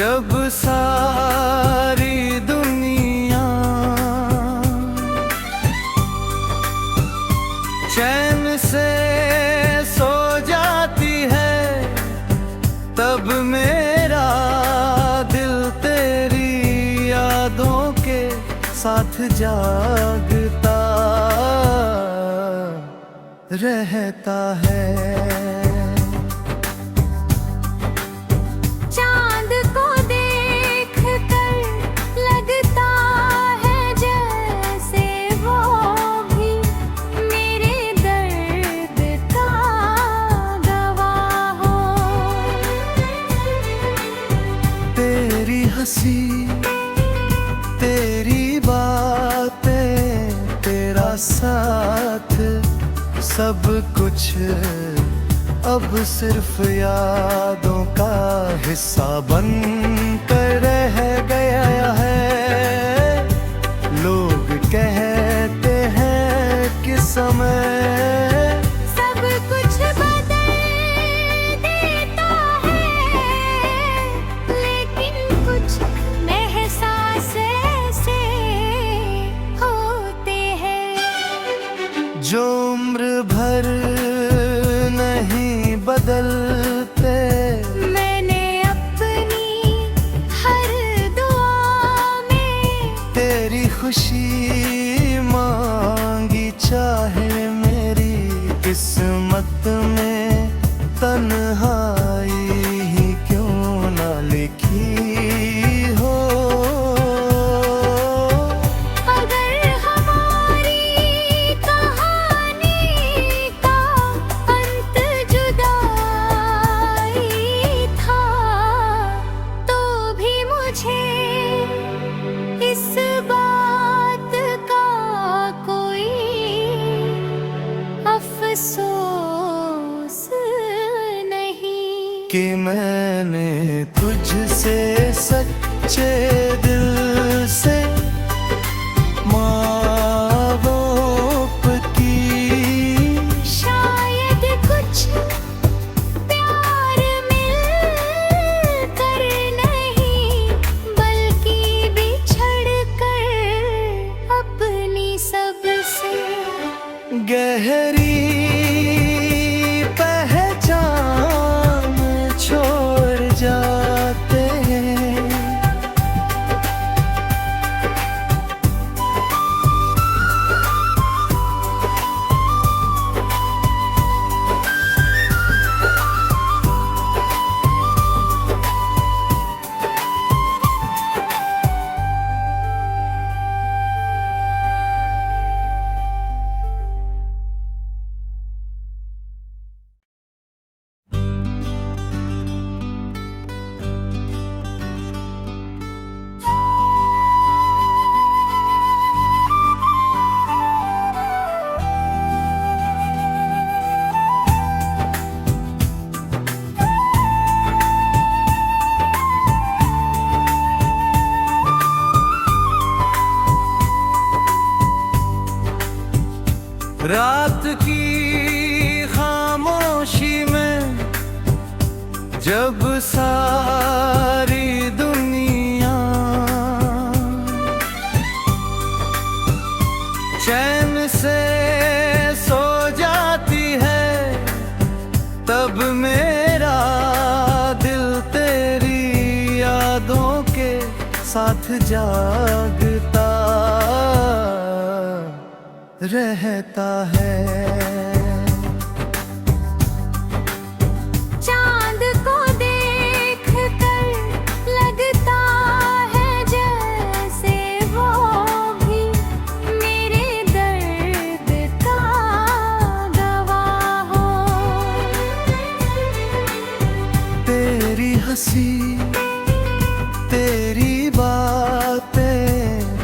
जब सारी दुनिया चैन से सो जाती है, तब मेरा दिल तेरी यादों के साथ जागता रहता है। तेरी हंसी, तेरी बातें, तेरा साथ, सब कुछ अब सिर्फ यादों का हिस्सा बन कर रह गया है। लोग कहते हैं कि समय जो उम्र भर नहीं बदलते, मैंने अपनी हर दुआ में तेरी खुशी मांगी, चाहे मेरी किस्मत में तन्हाई ही क्यों ना लिखी हो। इस बात का कोई अफसोस नहीं कि मैंने तुझसे सच्चे दिल से मावोप की। शायद कुछ प्यार मिल कर नहीं, बल्कि बिछड़ कर अपनी सबसे गहरी पहचान छोड़ जाते हैं। रात की खामोशी में जब सारी दुनिया चैन से सो जाती है, तब मेरा दिल तेरी यादों के साथ जागता रहता है। चांद को देख कर लगता है जैसे वो भी मेरे दर्द का गवाह हो। तेरी हंसी, तेरी बातें,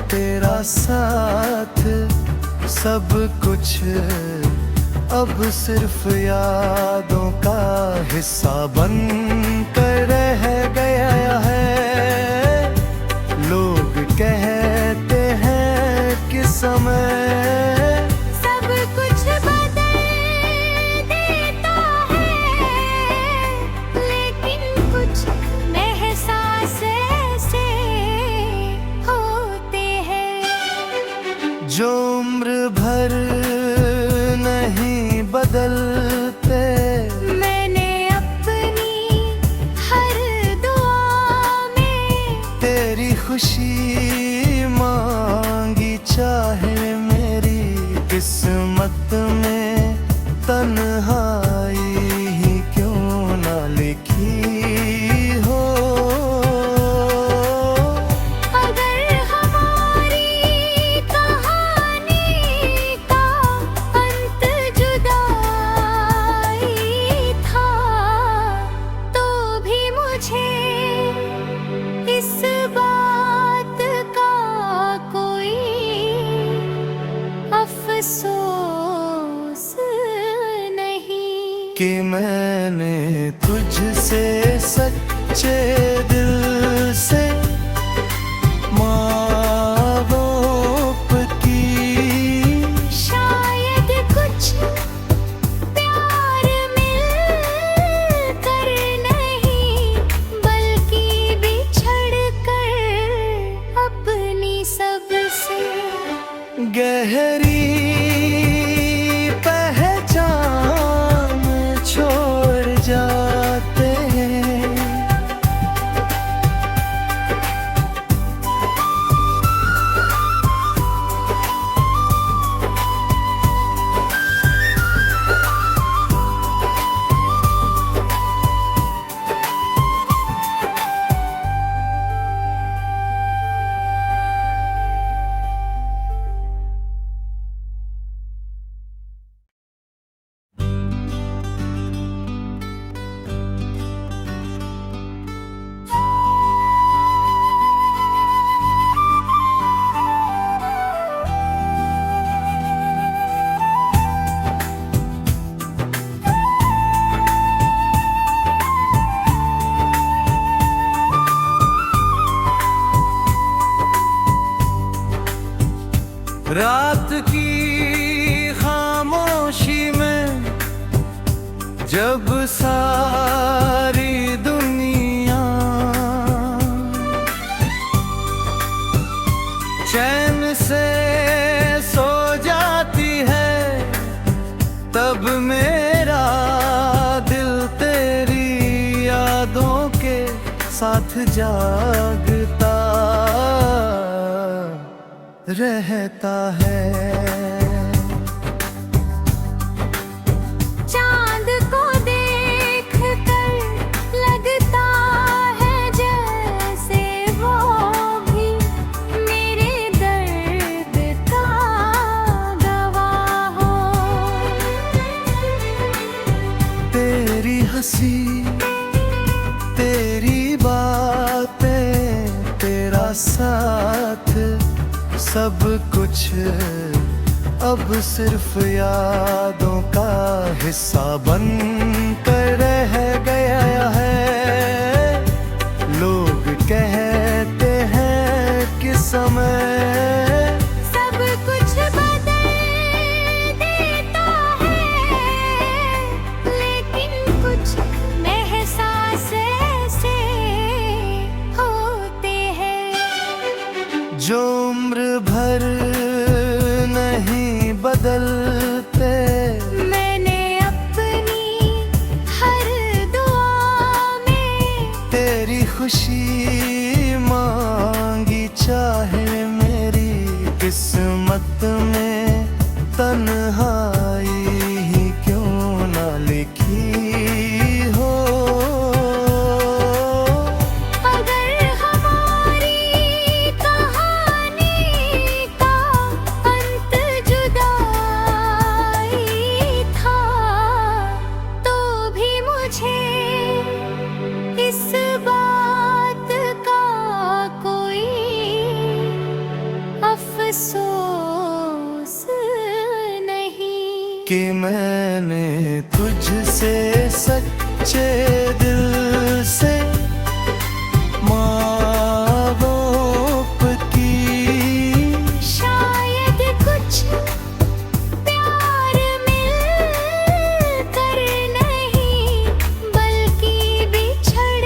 तेरा साथ, सब कुछ अब सिर्फ यादों का हिस्सा बन कर रह गया है। लोग कहते हैं कि समय सब कुछ बदल देता है, लेकिन कुछ एहसास खुशी मांगी, चाहे मेरी किस्मत में तन्हाई ही क्यों ना लिखी हो। अगर हमारी कहानी का अंत जुदाई था, तो भी मुझे इस बात का कोई अफसोस नहीं कि मैंने तुझसे सच्चे दिल से मावोप की। शायद कुछ प्यार मिलकर नहीं, बल्कि बिछड़ कर अपनी सबसे गहरी पहचान छोड़ जाते हैं। रात की खामोशी में जब सारी दुनिया चैन से सो जाती है, तब मेरा दिल तेरी यादों के साथ जागता रहता है। चांद को देख कर लगता है जैसे वो भी मेरे दर्द का गवाह हो। तेरी हंसी, तेरी बातें, तेरा साथ, सब कुछ अब सिर्फ यादों का हिस्सा बन कर रह गया है। लोग कहते हैं कि समय सब कुछ बदल देता है, लेकिन कुछ एहसास ऐसे होते हैं जो उम्र भर नहीं बदलते। मैंने अपनी हर दुआ में तेरी खुशी मांगी, चाहे मेरी किस्मत में तन्हाई ही क्यों ना लिखी हो। अगर हमारी कहानी का अंत जुदाई था, तो भी मुझे इस बात का कोई अफसोस नहीं कि मैंने तुझसे सच्चे दिल से मावोप की। शायद कुछ प्यार मिलकर नहीं, बल्कि बिछड़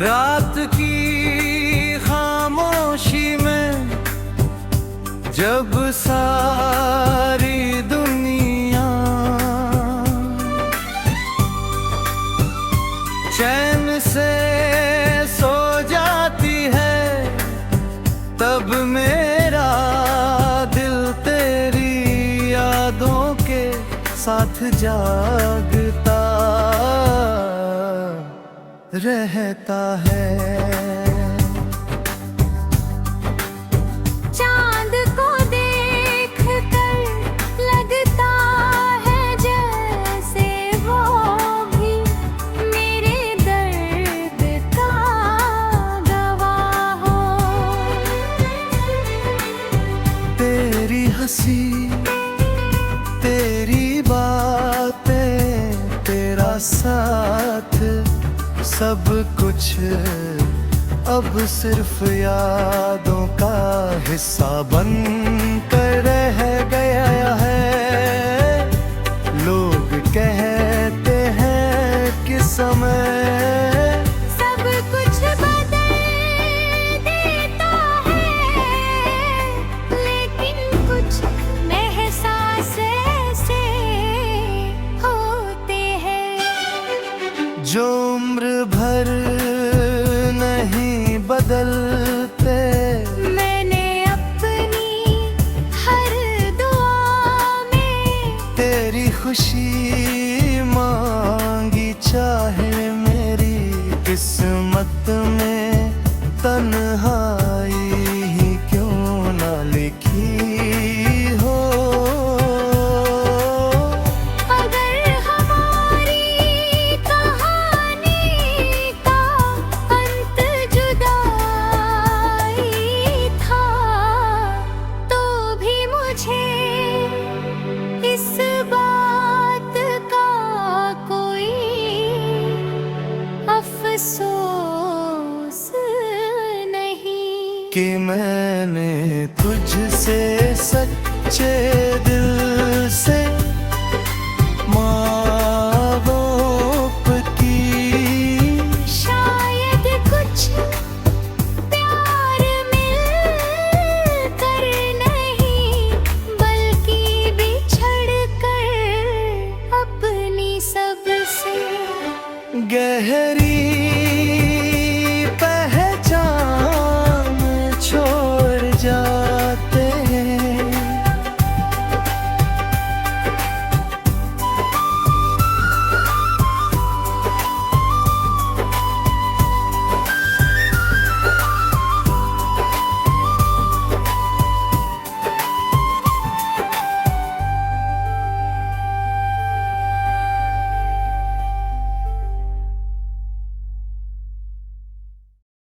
रात की खामोशी में जब सारी दुनिया चैन से सो जाती है, तब मेरा दिल तेरी यादों के साथ जागता रहता है। चांद को देख कर लगता है जैसे वो भी मेरे दर्द का गवाह हो। तेरी हंसी, तेरी बातें, तेरा साथ, सब कुछ अब सिर्फ यादों का हिस्सा बन कर रह गया है। लोग कहते हैं कि समय सब कुछ बदल देता है, लेकिन कुछ एहसास ऐसे होते हैं जो उम्र भर नहीं बदलते। मैंने अपनी हर दुआ में तेरी खुशी मांगी, चाहे मेरी किस्मत में तन्हाई ही क्यों ना लिखी हो। अगर हमारी कहानी का अंत जुदाई था, तो भी मुझे इस बात का कोई अफसोस नहीं कि मैंने तुझसे सच्चे दिल से